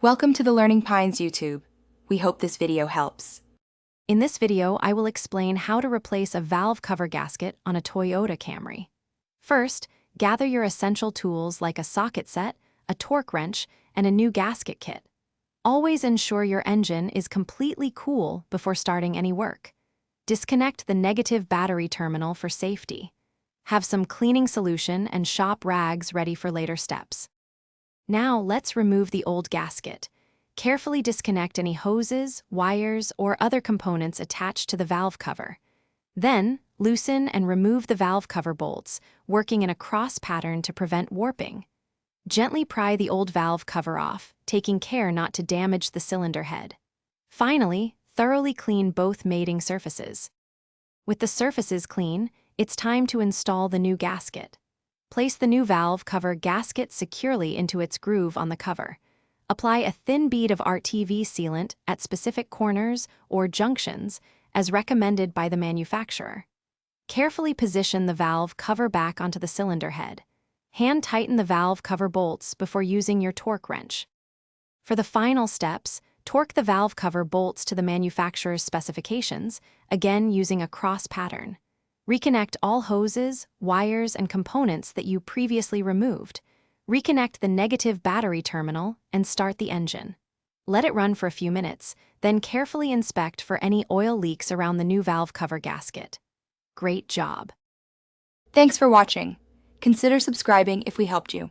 Welcome to the Learning Pines YouTube. We hope this video helps. In this video, I will explain how to replace a valve cover gasket on a Toyota Camry. First, gather your essential tools like a socket set, a torque wrench, and a new gasket kit. Always ensure your engine is completely cool before starting any work. Disconnect the negative battery terminal for safety. Have some cleaning solution and shop rags ready for later steps. Now let's remove the old gasket. Carefully disconnect any hoses, wires, or other components attached to the valve cover. Then, loosen and remove the valve cover bolts, working in a cross pattern to prevent warping. Gently pry the old valve cover off, taking care not to damage the cylinder head. Finally, thoroughly clean both mating surfaces. With the surfaces clean, it's time to install the new gasket. Place the new valve cover gasket securely into its groove on the cover. Apply a thin bead of RTV sealant at specific corners or junctions, as recommended by the manufacturer. Carefully position the valve cover back onto the cylinder head. Hand tighten the valve cover bolts before using your torque wrench. For the final steps, torque the valve cover bolts to the manufacturer's specifications, again using a cross pattern. Reconnect all hoses, wires, and components that you previously removed. Reconnect the negative battery terminal and start the engine. Let it run for a few minutes, then carefully inspect for any oil leaks around the new valve cover gasket. Great job! Thanks for watching. Consider subscribing if we helped you.